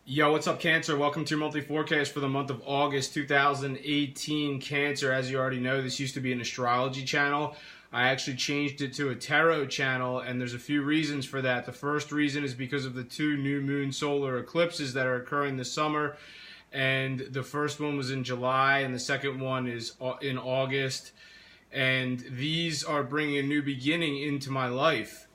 Yo, what's up, Cancer? Welcome to your monthly forecast for the month of August 2018. Cancer, as you already know, this used to be an astrology channel. I actually changed it to a tarot channel, and there's a few reasons for that. The first reason is because of the two new moon solar eclipses that are occurring this summer. And the first one was in July, and the second one is in August. And these are bringing a new beginning into my life.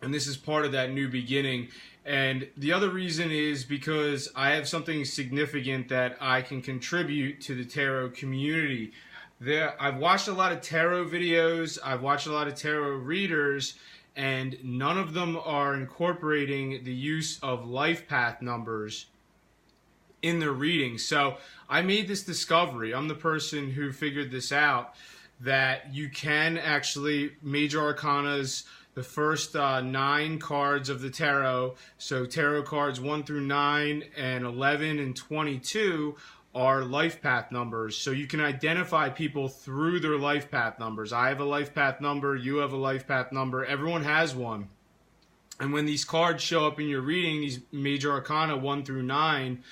And this is part of that new beginning. And the other reason is because I have something significant that I can contribute to the tarot community. I've watched a lot of tarot videos, I've watched a lot of tarot readers, and none of them are incorporating the use of life path numbers in their readings. So I made this discovery. I'm the person who figured this out, that you can actually, major arcanas, the first 9 cards of the tarot, so tarot cards 1 through 9 and 11 and 22 are life path numbers. So you can identify people through their life path numbers. I have a life path number, you have a life path number, everyone has one. And when these cards show up in your reading, these major arcana 1 through 9,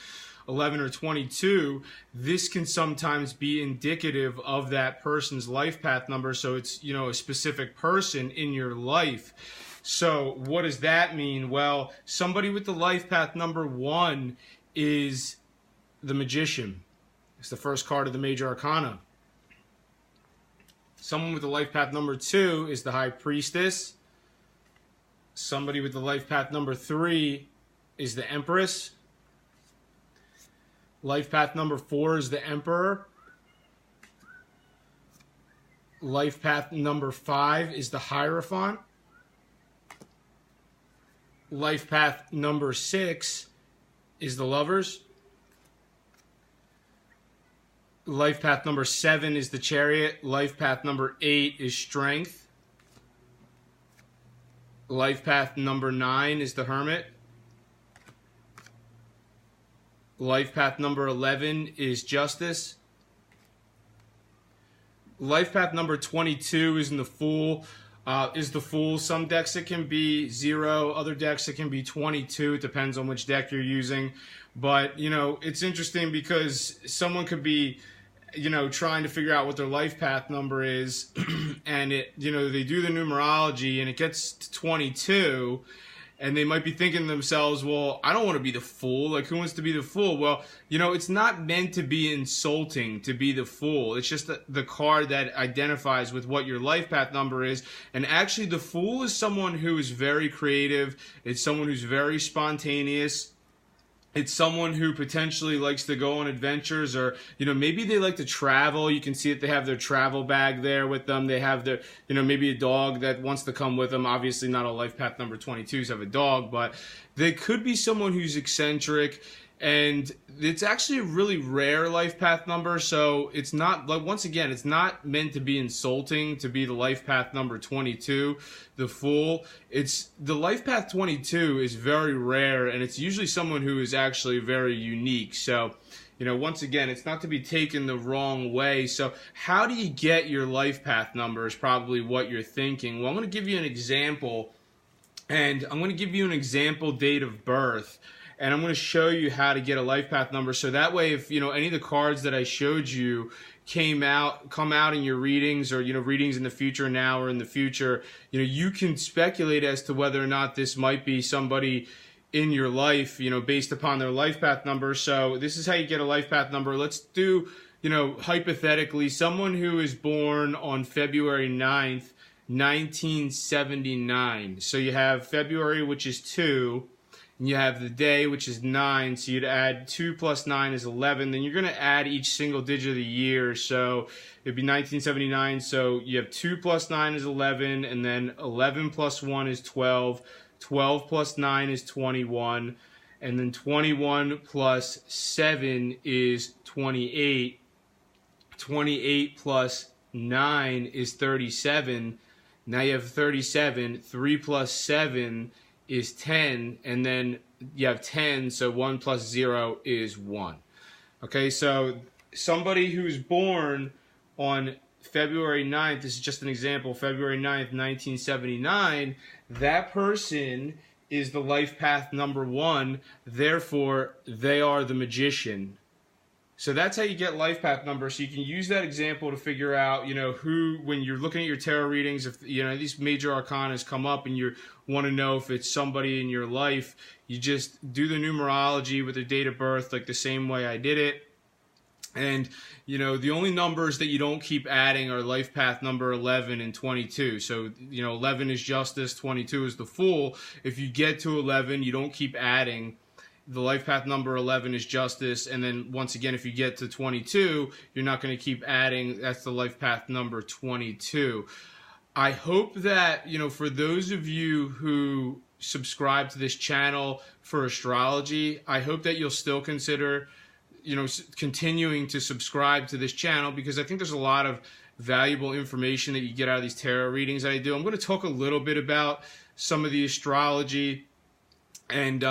11 or 22, this can sometimes be indicative of that person's life path number. So it's, a specific person in your life. So what does that mean? Well, somebody with the life path number 1 is the Magician. It's the first card of the major arcana. Someone with the life path number 2 is the High Priestess. Somebody with the life path number 3 is the Empress. Life path number 4 is the Emperor. Life path number 5 is the Hierophant. Life path number 6 is the Lovers. Life path number 7 is the Chariot. Life path number 8 is Strength. Life path number 9 is the Hermit. Life path number 11 is Justice. Life path number 22 is the Fool. Some decks it can be 0, other decks it can be 22. It depends on which deck you're using. But, it's interesting because someone could be, trying to figure out what their life path number is, and they do the numerology and it gets to 22. And they might be thinking to themselves, well, I don't want to be the fool. Like, who wants to be the fool? Well, it's not meant to be insulting to be the fool. It's just the card that identifies with what your life path number is. And actually, the fool is someone who is very creative. It's someone who's very spontaneous. It's someone who potentially likes to go on adventures, or, maybe they like to travel. You can see that they have their travel bag there with them. They have their, maybe a dog that wants to come with them. Obviously, not all life path number 22s have a dog, but they could be someone who's eccentric. And it's actually a really rare life path number, so it's not, once again, it's not meant to be insulting to be the life path number 22, the Fool. It's the life path 22 is very rare, and it's usually someone who is actually very unique. So, once again, it's not to be taken the wrong way. So how do you get your life path number is probably what you're thinking. Well, I'm going to give you an example, and I'm going to give you an example date of birth. And I'm going to show you how to get a life path number. So that way, if any of the cards that I showed you come out in your readings, or readings in the future now or in the future, you can speculate as to whether or not this might be somebody in your life, based upon their life path number. So this is how you get a life path number. Let's do, hypothetically, someone who is born on February 9th, 1979. So you have February, which is 2. And you have the day, which is 9, so you'd add 2 plus 9 is 11. Then you're going to add each single digit of the year, so it'd be 1979. So you have 2 plus 9 is 11, and then 11 plus 1 is 12. 12 plus 9 is 21, and then 21 plus 7 is 28. 28 plus 9 is 37. Now you have 37. 3 plus 7 is 10, and then you have 10, so 1 plus 0 is 1. Okay, so somebody who's born on February 9th, this is just an example, February 9th, 1979, that person is the life path number 1. Therefore, they are the magician. So that's how you get life path number. So you can use that example to figure out, who, when you're looking at your tarot readings, if, these major arcanas come up and you want to know if it's somebody in your life, you just do the numerology with their date of birth, like the same way I did it. And, the only numbers that you don't keep adding are life path number 11 and 22. So, 11 is justice, 22 is the fool. If you get to 11, you don't keep adding. The life path number 11 is justice, and then once again, if you get to 22, you're not going to keep adding. That's the life path number 22. I hope that, for those of you who subscribe to this channel for astrology, I hope that you'll still consider, continuing to subscribe to this channel, because I think there's a lot of valuable information that you get out of these tarot readings that I do. I'm going to talk a little bit about some of the astrology, and,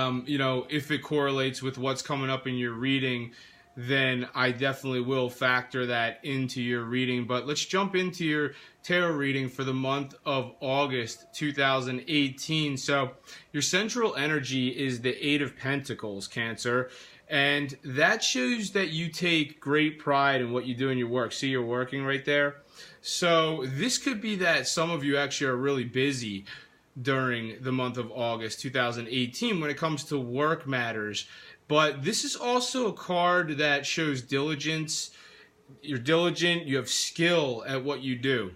if it correlates with what's coming up in your reading, then I definitely will factor that into your reading. But let's jump into your tarot reading for the month of August 2018. So your central energy is the 8 of Pentacles, Cancer. And that shows that you take great pride in what you do in your work. See, you're working right there. So this could be that some of you actually are really busy during the month of August 2018 when it comes to work matters. But this is also a card that shows diligence. You're diligent, you have skill at what you do.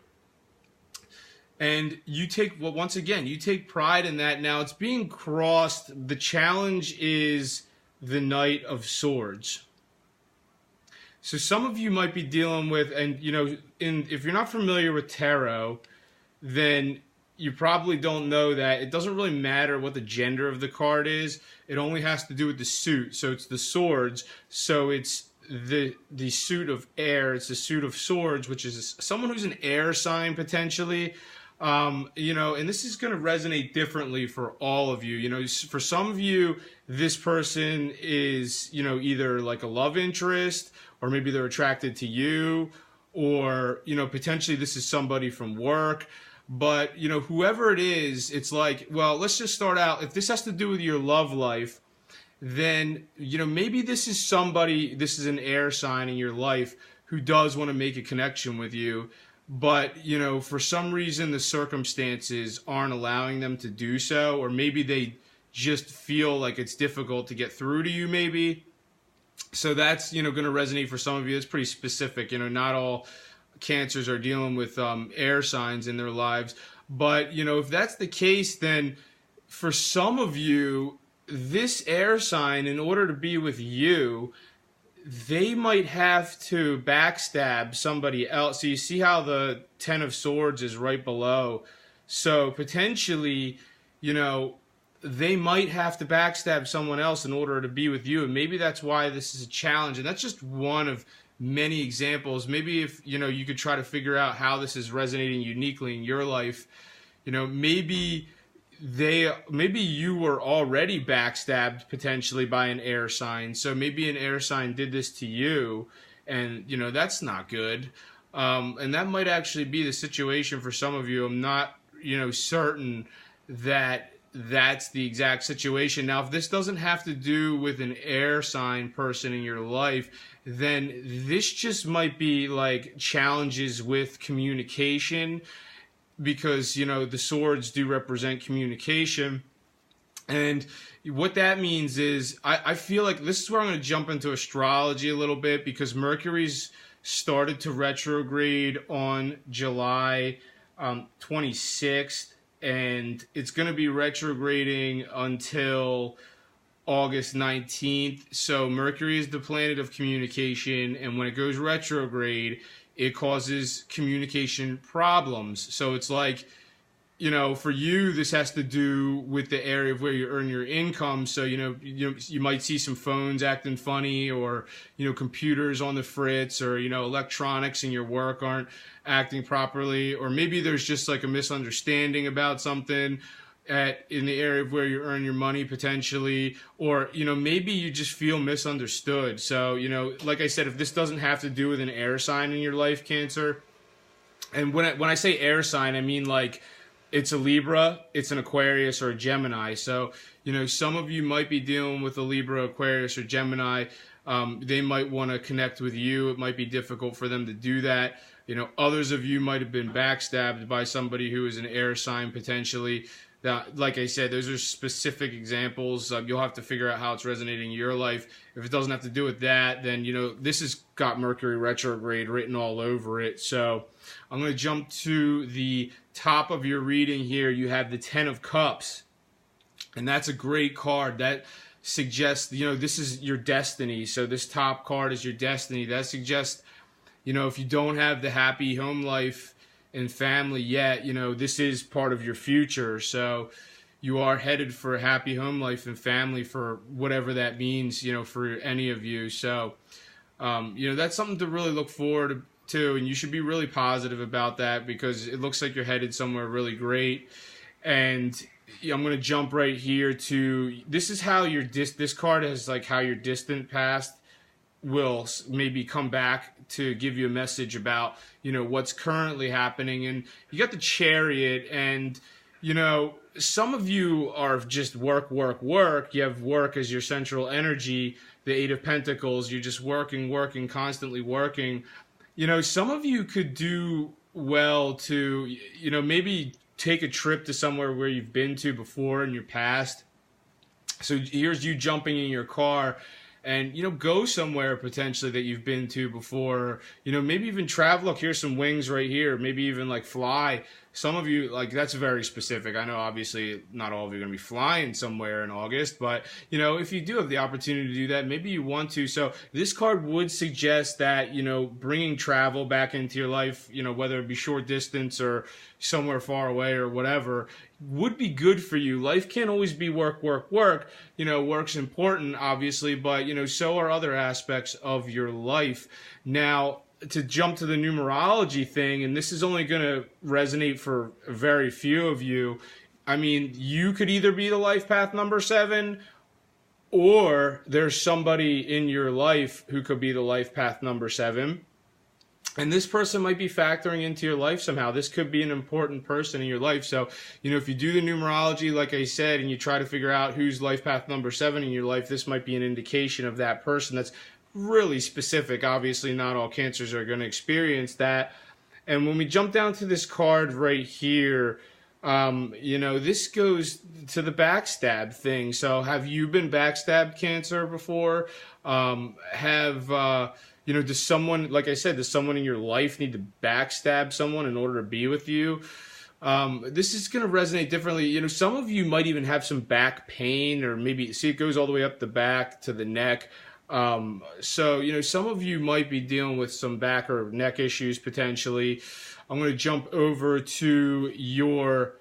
And you take, well, once again, you take pride in that. Now it's being crossed. The challenge is the Knight of Swords. So some of you might be dealing with, and if you're not familiar with tarot, then you probably don't know that it doesn't really matter what the gender of the card is. It only has to do with the suit. So it's the swords. So it's the suit of air. It's the suit of swords, which is someone who's an air sign potentially. And this is going to resonate differently for all of you. For some of you, this person is, either like a love interest, or maybe they're attracted to you, or, potentially this is somebody from work. But, whoever it is, it's like, well, let's just start out. If this has to do with your love life, then, maybe this is somebody, this is an air sign in your life who does want to make a connection with you. But, for some reason, the circumstances aren't allowing them to do so. Or maybe they just feel like it's difficult to get through to you, maybe. So that's, going to resonate for some of you. It's pretty specific. Not all Cancers are dealing with air signs in their lives. But, if that's the case, then for some of you, this air sign, in order to be with you, they might have to backstab somebody else. So you see how the 10 of Swords is right below. So potentially, they might have to backstab someone else in order to be with you. And maybe that's why this is a challenge. And that's just one of many examples. Maybe if you could try to figure out how this is resonating uniquely in your life. Maybe you were already backstabbed potentially by an air sign. So maybe an air sign did this to you, and that's not good. And that might actually be the situation for some of you. I'm not certain that that's the exact situation. Now, if this doesn't have to do with an air sign person in your life, then this just might be like challenges with communication, because, the swords do represent communication. And what that means is, I feel like this is where I'm going to jump into astrology a little bit, because Mercury's started to retrograde on July 26th. And it's going to be retrograding until August 19th. So Mercury is the planet of communication, and when it goes retrograde, it causes communication problems. So it's like, for you, this has to do with the area of where you earn your income. So, you might see some phones acting funny, or, computers on the fritz, or, electronics in your work aren't acting properly. Or maybe there's just like a misunderstanding about something in the area of where you earn your money potentially. Or, maybe you just feel misunderstood. So, like I said, if this doesn't have to do with an air sign in your life, Cancer, and when I say air sign, I mean like it's a Libra, it's an Aquarius, or a Gemini. So, some of you might be dealing with a Libra, Aquarius, or Gemini. They might want to connect with you. It might be difficult for them to do that. Others of you might have been backstabbed by somebody who is an air sign potentially. That, like I said, those are specific examples. You'll have to figure out how it's resonating in your life. If it doesn't have to do with that, then, this has got Mercury retrograde written all over it. So I'm going to jump to the top of your reading here. You have the 10 of Cups, and that's a great card. That suggests, this is your destiny. So this top card is your destiny. That suggests, if you don't have the happy home life and family yet, this is part of your future. So you are headed for a happy home life and family, for whatever that means, for any of you. So, that's something to really look forward to, and you should be really positive about that, because it looks like you're headed somewhere really great. And I'm going to jump right here to, this is how this card is like how your distant past will maybe come back to give you a message about, what's currently happening. And you got the Chariot, and, some of you are just work. You have work as your central energy. The 8 of Pentacles, you're just working, constantly working. Some of you could do well to, maybe take a trip to somewhere where you've been to before in your past. So here's you jumping in your car and, go somewhere potentially that you've been to before, maybe even travel. Look, here's some wings right here. Maybe even like fly. Some of you, like, that's very specific. I know obviously not all of you are going to be flying somewhere in August, but, if you do have the opportunity to do that, maybe you want to. So this card would suggest that, bringing travel back into your life, whether it be short distance or somewhere far away or whatever, would be good for you. Life can't always be work. Work's important, obviously, but, so are other aspects of your life. Now, to jump to the numerology thing, and this is only going to resonate for very few of you. I mean, you could either be the life path number 7, or there's somebody in your life who could be the life path number 7. And this person might be factoring into your life somehow. This could be an important person in your life. So, if you do the numerology, like I said, and you try to figure out who's life path number 7 in your life, this might be an indication of that person. That's really specific. Obviously, not all Cancers are going to experience that. And when we jump down to this card right here, this goes to the backstab thing. So have you been backstabbed, Cancer, before? Does someone, like I said, does someone in your life need to backstab someone in order to be with you? This is going to resonate differently. Some of you might even have some back pain, or maybe, see, it goes all the way up the back to the neck. So, some of you might be dealing with some back or neck issues potentially. I'm going to jump over to your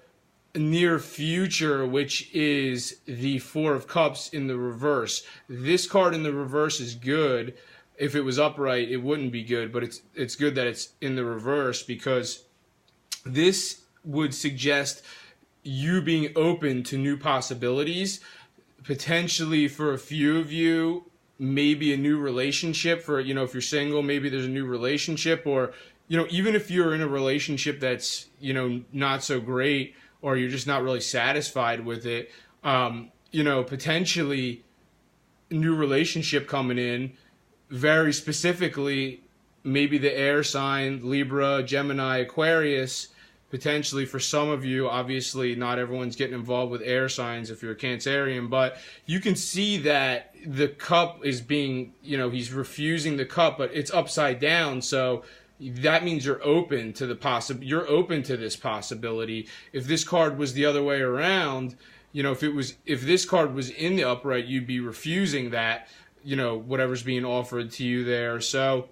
near future, which is the 4 of Cups in the reverse. This card in the reverse is good. If it was upright, it wouldn't be good, but it's good that it's in the reverse, because this would suggest you being open to new possibilities, potentially for a few of you. Maybe a new relationship for, if you're single, maybe there's a new relationship, or, even if you're in a relationship that's, not so great, or you're just not really satisfied with it, potentially a new relationship coming in, very specifically, maybe the air sign, Libra, Gemini, Aquarius, potentially for some of you. Obviously, not everyone's getting involved with air signs if you're a Cancerian, but you can see that the cup is being, he's refusing the cup, but it's upside down. So that means you're open to you're open to this possibility. If this card was the other way around, if this card was in the upright, you'd be refusing that, whatever's being offered to you there. So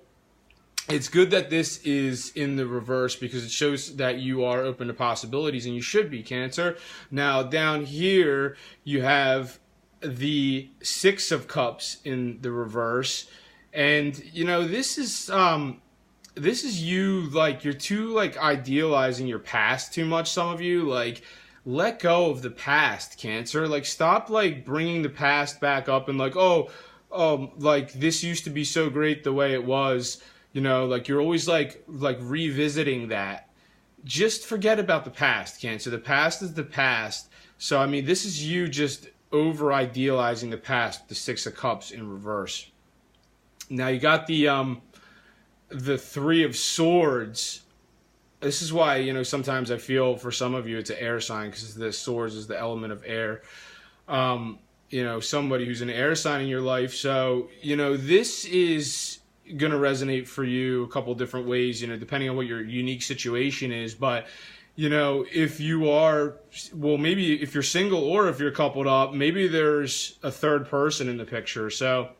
it's good that this is in the reverse, because it shows that you are open to possibilities, and you should be, Cancer. Now, down here, you have the 6 of Cups in the reverse. And, this is you, like, you're too, like, idealizing your past too much, some of you. Like, let go of the past, Cancer. Like, stop, like, bringing the past back up and, like, like, this used to be so great the way it was. Like, you're always, like revisiting that. just forget about the past, Cancer. The past is the past. So, I mean, this is you just over-idealizing the past, the Six of Cups in reverse. Now, you got the Three of Swords. This is why, you know, sometimes I feel for some of you it's an air sign, because the swords is the element of air. You know, somebody who's an air sign in your life. So, you know, this is going to resonate for you a couple different ways, you know, depending on what your unique situation is. But, you know, if you are, well, maybe if you're single or if you're coupled up, maybe there's a third person in the picture. So,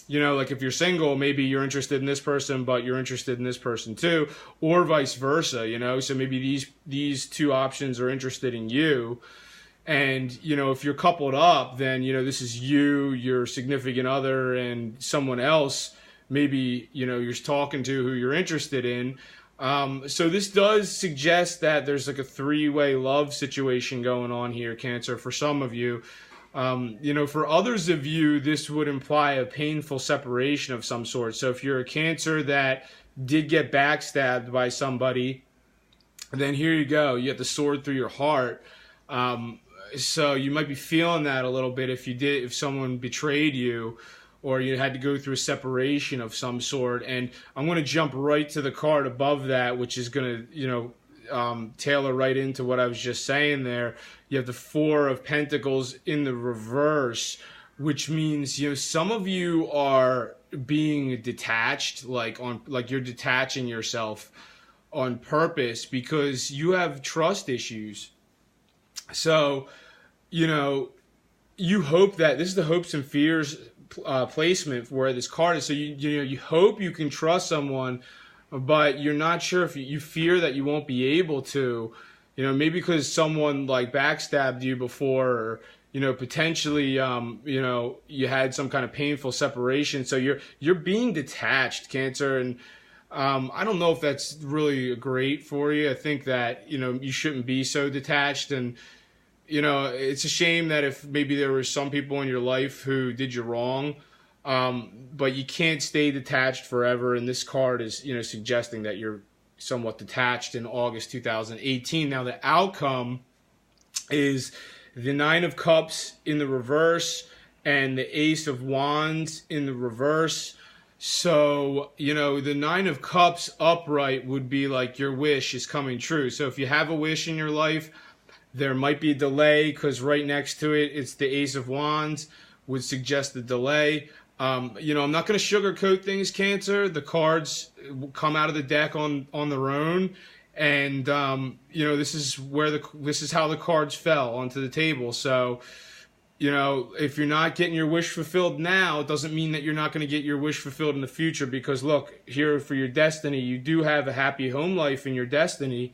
you know, like if you're single, maybe you're interested in this person, but you're interested in this person too, or vice versa, you know. So maybe these two options are interested in you. And, you know, if you're coupled up, then, you know, this is you, your significant other, and someone else maybe, you know, you're talking to who you're interested in. So this does suggest that there's like a three-way love situation going on here, Cancer, for some of you. You know, for others of you, this would imply a painful separation of some sort. So if you're a Cancer that did get backstabbed by somebody, then here you go. You get the sword through your heart. So you might be feeling that a little bit if someone betrayed you, or you had to go through a separation of some sort. And I'm going to jump right to the card above that, which is going to, you know, tailor right into what I was just saying there. You have the Four of Pentacles in the reverse, which means, you know, some of you are being detached, like you're detaching yourself on purpose because you have trust issues. So, you know, you hope that this is the hopes and fears placement where this card is. So you hope you can trust someone, but you're not sure if you fear that you won't be able to, you know, maybe because someone like backstabbed you before, or, you know, potentially, you know, you had some kind of painful separation. So you're being detached, Cancer. And I don't know if that's really great for you. I think that, you know, you shouldn't be so detached. And, you know, it's a shame that if maybe there were some people in your life who did you wrong, but you can't stay detached forever. And this card is, you know, suggesting that you're somewhat detached in August 2018. Now, the outcome is the Nine of Cups in the reverse and the Ace of Wands in the reverse. So, you know, the Nine of Cups upright would be like your wish is coming true. So if you have a wish in your life, there might be a delay because right next to it, it's the Ace of Wands, would suggest the delay. You know, I'm not going to sugarcoat things, Cancer. The cards come out of the deck on their own. And, you know, this is how the cards fell onto the table. So, you know, if you're not getting your wish fulfilled now, it doesn't mean that you're not going to get your wish fulfilled in the future. Because, look, here for your destiny, you do have a happy home life in your destiny.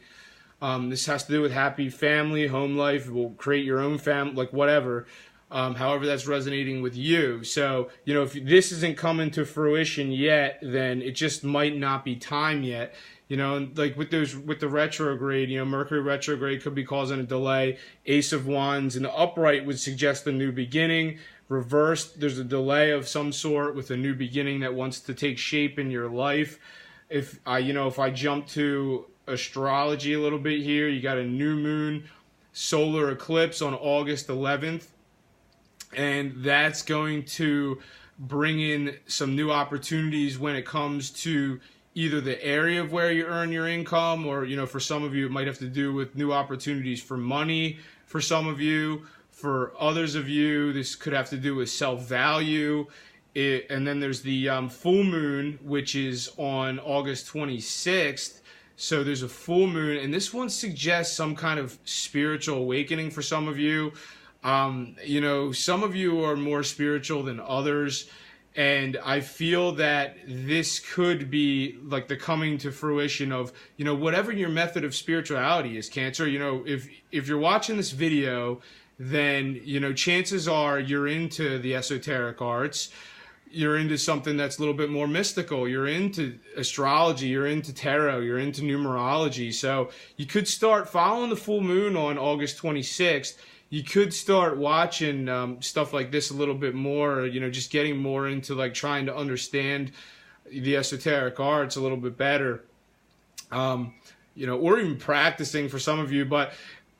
This has to do with happy family, home life. Will create your own family, like whatever. However that's resonating with you. So, you know, if this isn't coming to fruition yet, then it just might not be time yet. You know, and like with the retrograde, you know, Mercury retrograde could be causing a delay. Ace of Wands in the upright would suggest a new beginning. Reversed, there's a delay of some sort with a new beginning that wants to take shape in your life. If I jump to astrology a little bit here, you got a new moon solar eclipse on August 11th. And that's going to bring in some new opportunities when it comes to either the area of where you earn your income, or, you know, for some of you, it might have to do with new opportunities for money. For some of you, for others of you, this could have to do with self-value. And then there's the full moon, which is on August 26th. So there's a full moon, and this one suggests some kind of spiritual awakening for some of you. You know, some of you are more spiritual than others, and I feel that this could be like the coming to fruition of, you know, whatever your method of spirituality is, Cancer. You know, if you're watching this video, then, you know, chances are you're into the esoteric arts. You're into something that's a little bit more mystical. You're into astrology. You're into tarot. You're into numerology. So you could start following the full moon on August 26th. You could start watching stuff like this a little bit more, you know, just getting more into like trying to understand the esoteric arts a little bit better. You or even practicing for some of you, but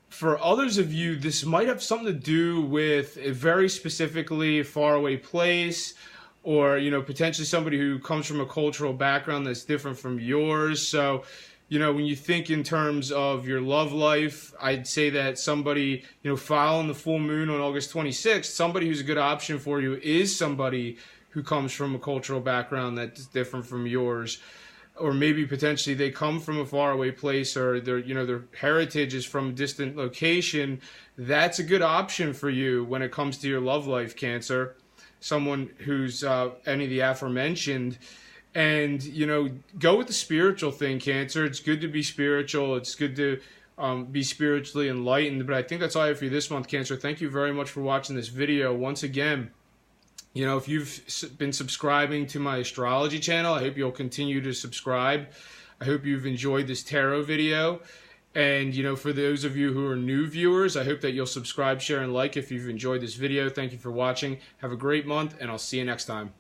for others of you, this might have something to do with a very specifically faraway place, or, potentially somebody who comes from a cultural background that's different from yours. So, when you think in terms of your love life, I'd say that somebody, following the full moon on August 26th, somebody who's a good option for you is somebody who comes from a cultural background that's different from yours. Or maybe potentially they come from a faraway place, or their heritage is from a distant location. That's a good option for you when it comes to your love life, Cancer. Someone who's any of the aforementioned. And, go with the spiritual thing, Cancer. It's good to be spiritual. It's good to be spiritually enlightened. But I think that's all I have for you this month, Cancer. Thank you very much for watching this video. Once again, if you've been subscribing to my astrology channel, I hope you'll continue to subscribe. I hope you've enjoyed this tarot video. And, for those of you who are new viewers, I hope that you'll subscribe, share, and like if you've enjoyed this video. Thank you for watching. Have a great month, and I'll see you next time.